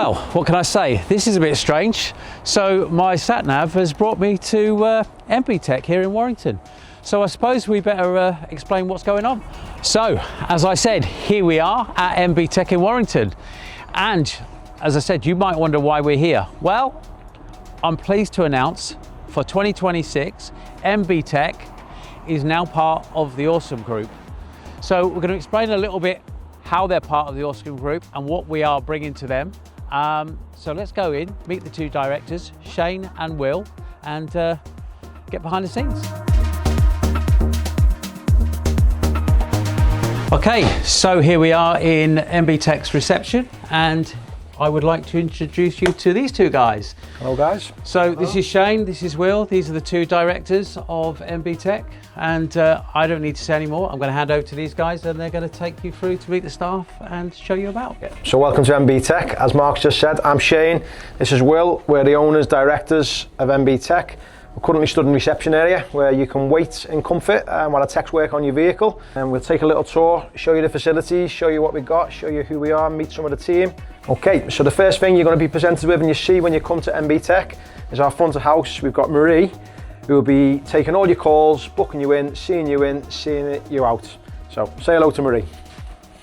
Well, what can I say? This is a bit strange. So my sat nav has brought me to MB Tech here in Warrington. So I suppose we better explain what's going on. So, as I said, here we are at MB Tech in Warrington. And as I said, you might wonder why we're here. Well, I'm pleased to announce for 2026, MB Tech is now part of the Awesome Group. So we're going to explain a little bit how they're part of the Awesome Group and what we are bringing to them. So let's go in, meet the two directors, Shane and Will, and get behind the scenes. Okay, so here we are in MB Tech's reception, and I would like to introduce you to these two guys. Hello guys. So this is Shane, this is Will. These are the two directors of MB Tech, and I don't need to say any more. I'm going to hand over to these guys and they're going to take you through to meet the staff and show you about. So welcome to MB Tech. As Mark just said, I'm Shane, this is Will. We're the owners, directors of MB Tech. We're currently stood in the reception area where you can wait in comfort while the techs work on your vehicle. And we'll take a little tour, show you the facilities, show you what we've got, show you who we are, meet some of the team. Okay, so the first thing you're going to be presented with and you see when you come to MB Tech is our front of house. We've got Marie, who will be taking all your calls, booking you in, seeing you out. So say hello to Marie.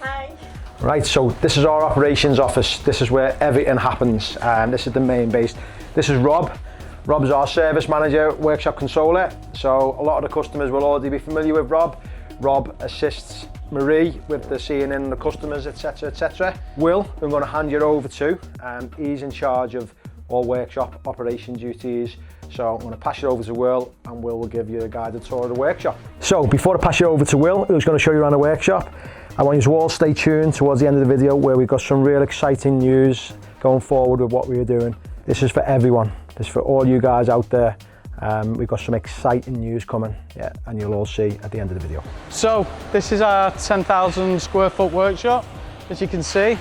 Hi. Right, so this is our operations office. This is where everything happens, and this is the main base. This is Rob. Rob's our service manager, workshop controller. So a lot of the customers will already be familiar with Rob. Rob assists Marie with the seeing in the customers, etc, etc. Will, I'm going to hand you over to, he's in charge of all workshop operation duties. So I'm going to pass you over to Will, and Will will give you a guided tour of the workshop. So before I pass you over to Will, who's going to show you around the workshop, I want you to all stay tuned towards the end of the video where we've got some real exciting news going forward with what we are doing. This is for everyone. This is for all you guys out there. We've got some exciting news coming, and you'll all see at the end of the video. So this is our 10,000 square foot workshop, as you can see,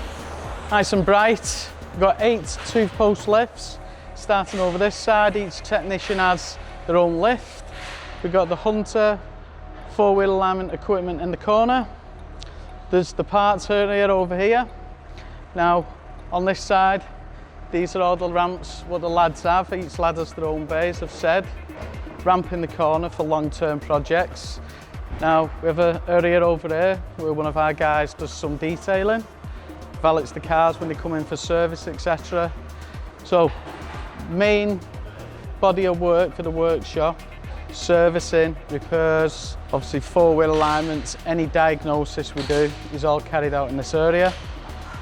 nice and bright. We've got 8 two-post lifts starting over this side. Each technician has their own lift. We've got the Hunter 4-wheel alignment equipment in the corner. There's the parts area over here. Now on this side, these are all the ramps what the lads have. Each lad has their own bays, I've said. Ramp in the corner for long-term projects. Now we have an area over here where one of our guys does some detailing, valets the cars when they come in for service, etc. So main body of work for the workshop, servicing, repairs, obviously 4-wheel alignments, any diagnosis we do is all carried out in this area.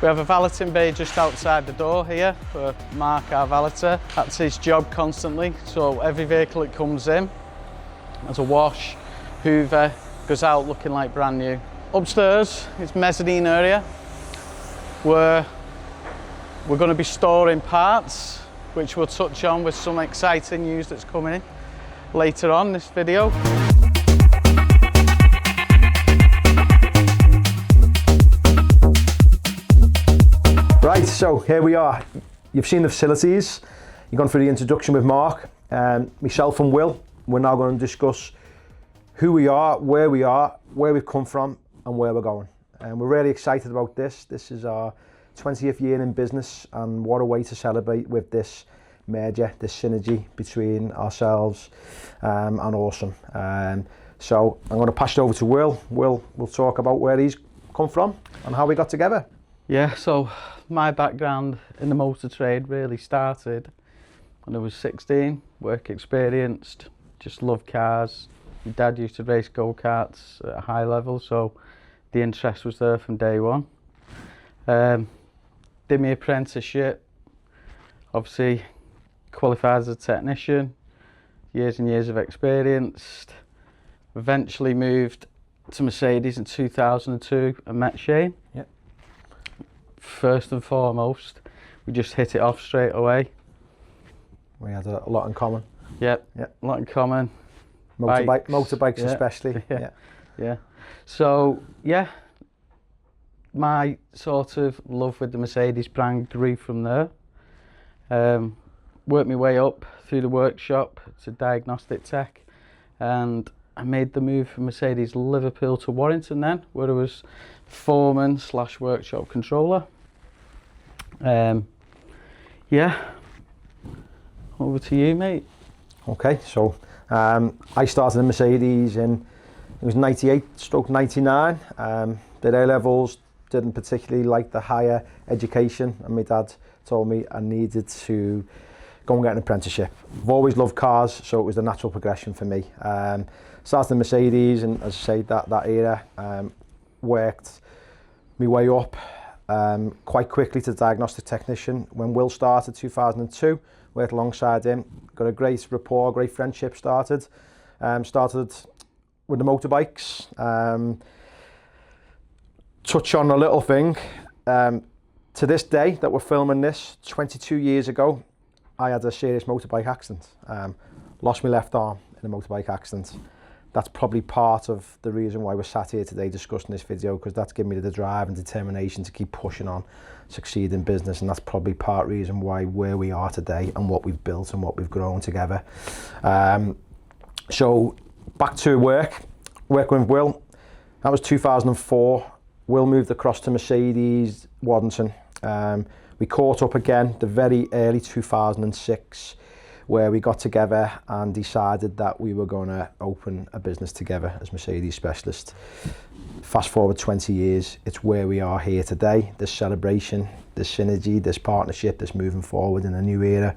We have a valeting bay just outside the door here for Mark, our valeter. That's his job constantly. So every vehicle that comes in has a wash, hoover, goes out looking like brand new. Upstairs is mezzanine area where we're going to be storing parts, which we'll touch on with some exciting news that's coming in later on in this video. Right, so here we are. You've seen the facilities. You've gone through the introduction with Mark. Myself and Will, we're now going to discuss who we are, where we've come from, and where we're going. And we're really excited about this. This is our 20th year in business, and what a way to celebrate with this merger, this synergy between ourselves and Awesome. So I'm going to pass it over to Will. Will will talk about where he's come from and how we got together. Yeah, so my background in the motor trade really started when I was 16, work experienced, just loved cars. My dad used to race go-karts at a high level, so the interest was there from day one. Did my apprenticeship, obviously qualified as a technician, years and years of experience. Eventually moved to Mercedes in 2002 and met Shane. Yep. First and foremost, we just hit it off straight away. We had a lot in common. Yep, a lot in common. Motorbikes especially. Yeah. So, yeah, my sort of love with the Mercedes brand grew from there. Worked my way up through the workshop to diagnostic tech, and I made the move from Mercedes Liverpool to Warrington then, where I was foreman / workshop controller. Yeah, over to you, mate. Okay, so I started in Mercedes in, it was 98/99. Did A-levels, didn't particularly like the higher education, and my dad told me I needed to go and get an apprenticeship. I've always loved cars, so it was the natural progression for me. Started in Mercedes, and as I say, that era, worked my way up quite quickly to diagnostic technician. When Will started 2002, worked alongside him, got a great rapport, great friendship started. Started with the motorbikes. Touch on a little thing. To this day that we're filming this, 22 years ago, I had a serious motorbike accident. Lost my left arm in a motorbike accident. That's probably part of the reason why we're sat here today discussing this video, because that's given me the drive and determination to keep pushing on, succeed in business, and that's probably part reason why where we are today and what we've built and what we've grown together. So back to working with Will. That was 2004. Will moved across to Mercedes Warrington. We caught up again the very early 2006, where we got together and decided that we were going to open a business together as Mercedes specialist. Fast forward 20 years, it's where we are here today. This celebration, this synergy, this partnership, this moving forward in a new era,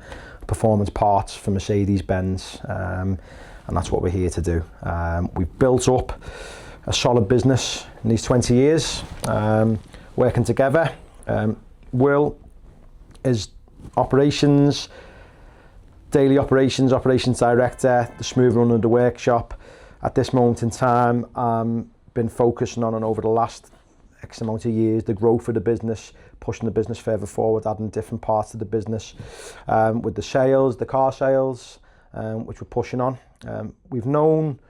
performance parts for Mercedes-Benz, and that's what we're here to do. We've built up a solid business in these 20 years, working together. Will is daily operations director, the smooth run of the workshop. At this moment in time, been focusing on and over the last X amount of years, the growth of the business, pushing the business further forward, adding different parts of the business, with the sales, the car sales, which we're pushing on. We've known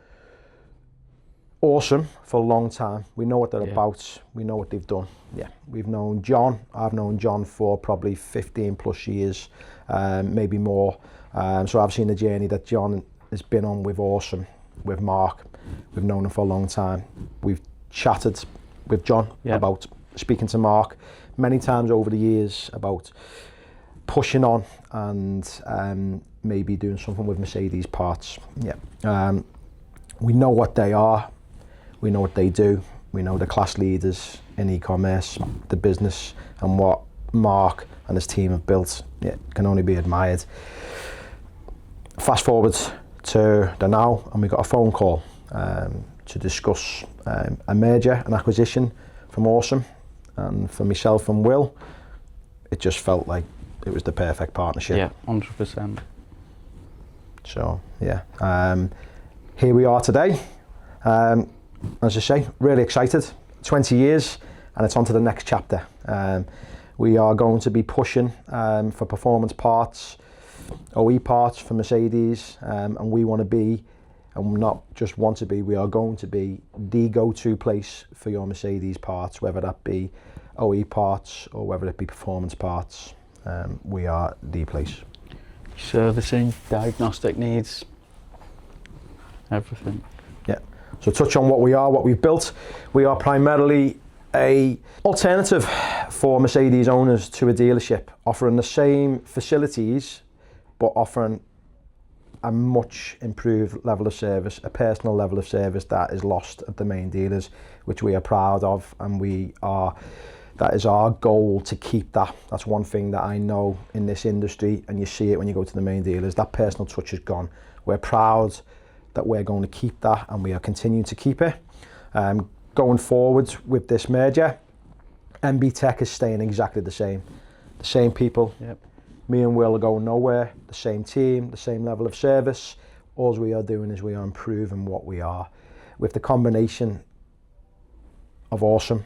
Awesome for a long time. We know what they're about. We know what they've done. Yeah, we've known John. I've known John for probably 15 plus years, maybe more. So I've seen the journey that John has been on with Awesome, with Mark. We've known him for a long time. We've chatted with John about speaking to Mark many times over the years about pushing on and maybe doing something with Mercedes parts. Yeah, we know what they are. We know what they do. We know the class leaders in e-commerce, the business, and what Mark and his team have built. It can only be admired. Fast forward to the now, and we got a phone call to discuss a merger, an acquisition from Awesome, and for myself and Will, it just felt like it was the perfect partnership. Yeah, 100%. So yeah, here we are today. As I say, really excited. 20 years, and it's on to the next chapter. We are going to be pushing for performance parts, OE parts for Mercedes, and we want to be, and not just want to be, we are going to be the go-to place for your Mercedes parts, whether that be OE parts or whether it be performance parts. We are the place. Servicing, diagnostic needs, everything. Yeah. So touch on what we are, what we've built. We are primarily a alternative for Mercedes owners to a dealership, offering the same facilities, but offering a much improved level of service, a personal level of service that is lost at the main dealers, which we are proud of, and that is our goal, to keep that. That's one thing that I know in this industry, and you see it when you go to the main dealers, that personal touch is gone. We're proud that we're going to keep that, and we are continuing to keep it. Going forward with this merger, MB Tech is staying exactly the same people. Yep. Me and Will are going nowhere, the same team, the same level of service. All we are doing is we are improving what we are. With the combination of Awesome,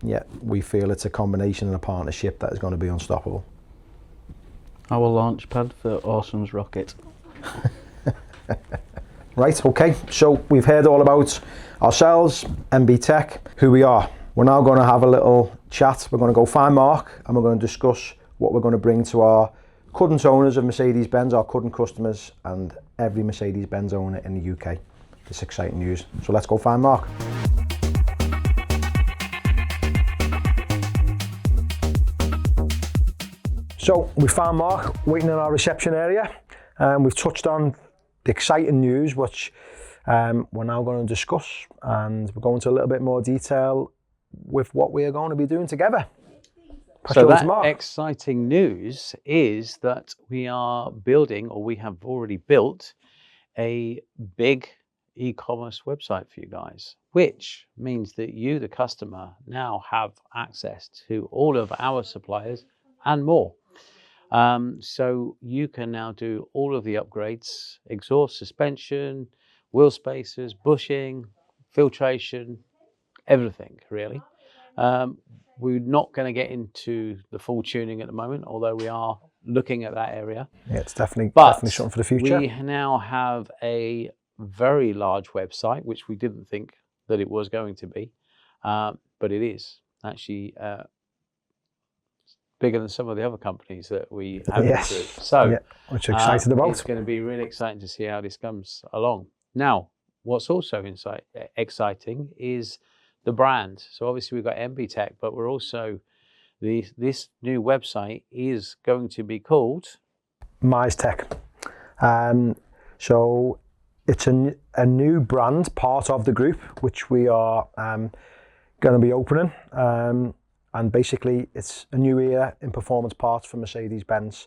yeah, we feel it's a combination and a partnership that is going to be unstoppable. Our launch pad for Awesome's rocket. Right, okay, so we've heard all about ourselves, MB Tech, who we are. We're now going to have a little chat. We're going to go find Mark, and we're going to discuss what we're going to bring to our current owners of Mercedes-Benz, our current customers, and every Mercedes-Benz owner in the UK. It's exciting news. So let's go find Mark. So we found Mark waiting in our reception area, and we've touched on the exciting news which we're now going to discuss, and we're going into a little bit more detail with what we are going to be doing together. So that exciting news is that we are building, or we have already built, a big e-commerce website for you guys, which means that you, the customer, now have access to all of our suppliers and more. So you can now do all of the upgrades: exhaust, suspension, wheel spacers, bushing, filtration, everything really. We're not going to get into the full tuning at the moment, although we are looking at that area. Yeah, it's definitely something for the future. We now have a very large website, which we didn't think that it was going to be, but it is actually bigger than some of the other companies that we have. Yes. So, yeah, which I'm excited about. It's going to be really exciting to see how this comes along. Now, what's also exciting is the brand. So obviously we've got MB Tech, but we're also, this new website is going to be called MB Tech. So it's a new brand, part of the group, which we are going to be opening. And basically it's a new era in performance parts for Mercedes-Benz,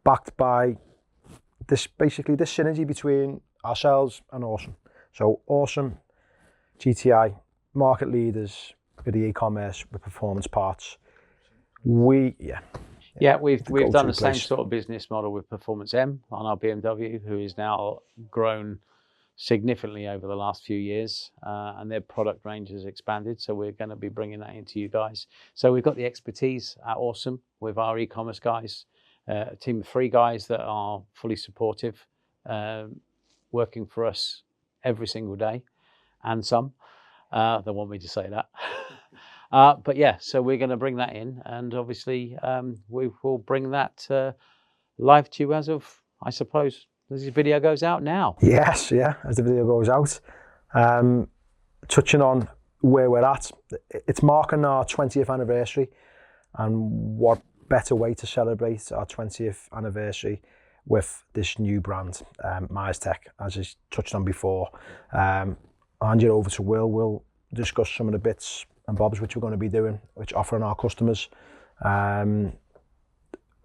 backed by this synergy between ourselves and Awesome. So Awesome GTI, market leaders with the e-commerce, with performance parts. We've done the same sort of business model with Performance M on our BMW, who is now grown significantly over the last few years, and their product range has expanded. So we're going to be bringing that into you guys. So we've got the expertise at Awesome with our e-commerce guys, a team of 3 guys that are fully supportive, working for us every single day, and some. They want me to say that. But yeah, so we're going to bring that in, and obviously we will bring that live to you as of, I suppose, as this video goes out now. Yes, yeah, as the video goes out. Touching on where we're at, it's marking our 20th anniversary, and what better way to celebrate our 20th anniversary with this new brand, MB Tech, as I touched on before. I'll hand you over to Will. We'll discuss some of the bits and bobs which we're going to be doing, which offering our customers.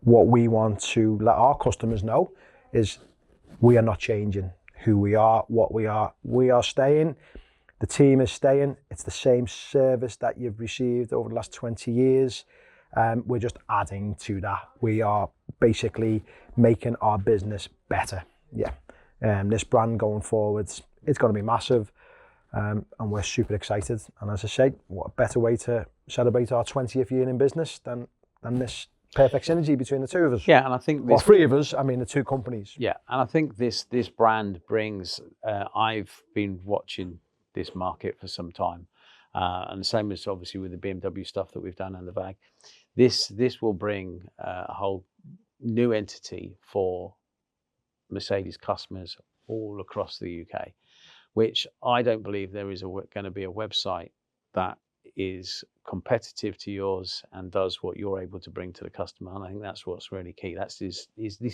What we want to let our customers know is we are not changing who we are, what we are. We are staying. The team is staying. It's the same service that you've received over the last 20 years. We're just adding to that. We are basically making our business better. Yeah. This brand going forwards, it's going to be massive. And we're super excited. And as I say, what a better way to celebrate our 20th year in business than this perfect synergy between the 2 of us. Yeah, and I think this, 3 of us, I mean the 2 companies. Yeah, and I think this brand brings, I've been watching this market for some time, and the same as obviously with the BMW stuff that we've done in the bag. This will bring a whole new entity for Mercedes customers all across the UK, which I don't believe there is going to be a website that is competitive to yours and does what you're able to bring to the customer. And I think that's what's really key. This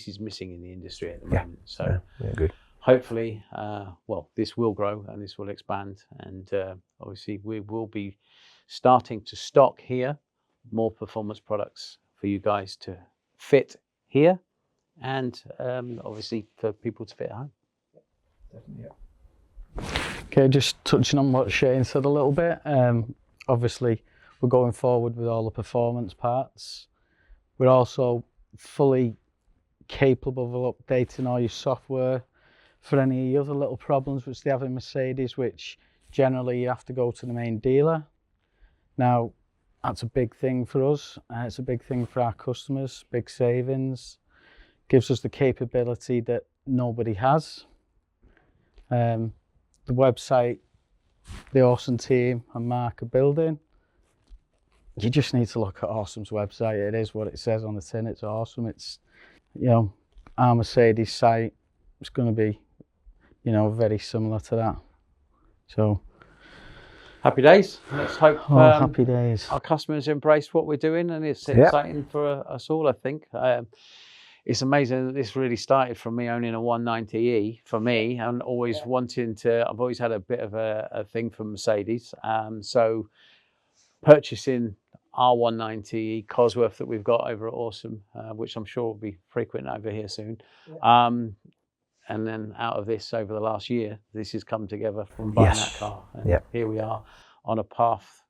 is missing in the industry at the moment. So good. Hopefully, well, this will grow and this will expand, and obviously we will be starting to stock here more performance products for you guys to fit here, and obviously for people to fit at home. Definitely, yeah. Okay, just touching on what Shane said a little bit. Obviously, we're going forward with all the performance parts. We're also fully capable of updating all your software for any other little problems which they have in Mercedes, which generally you have to go to the main dealer. Now, that's a big thing for us. It's a big thing for our customers, big savings. Gives us the capability that nobody has. The website, the Awesome team and Mark are building. You just need to look at Awesome's website. It is what it says on the tin. It's awesome. It's, you know, our Mercedes site. It's going to be, you know, very similar to that. So Happy days. Let's hope Happy days. our customers embrace what we're doing, and it's exciting for us all, I think. It's amazing that this really started from me owning a 190E for me, and always wanting to, I've always had a bit of a thing for Mercedes. So purchasing our 190E Cosworth that we've got over at Awesome, which I'm sure will be frequent over here soon. And then out of this over the last year, this has come together from buying that car. And here we are on a path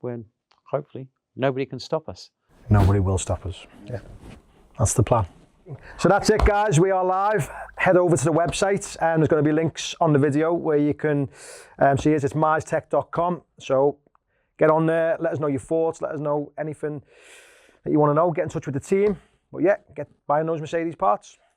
when hopefully nobody can stop us. Nobody will stop us. Yeah, that's the plan. So that's it, guys. We are live. Head over to the website, and there's going to be links on the video where you can see it. It's mybtech.com. So get on there. Let us know your thoughts. Let us know anything that you want to know. Get in touch with the team. But yeah, get buying those Mercedes parts.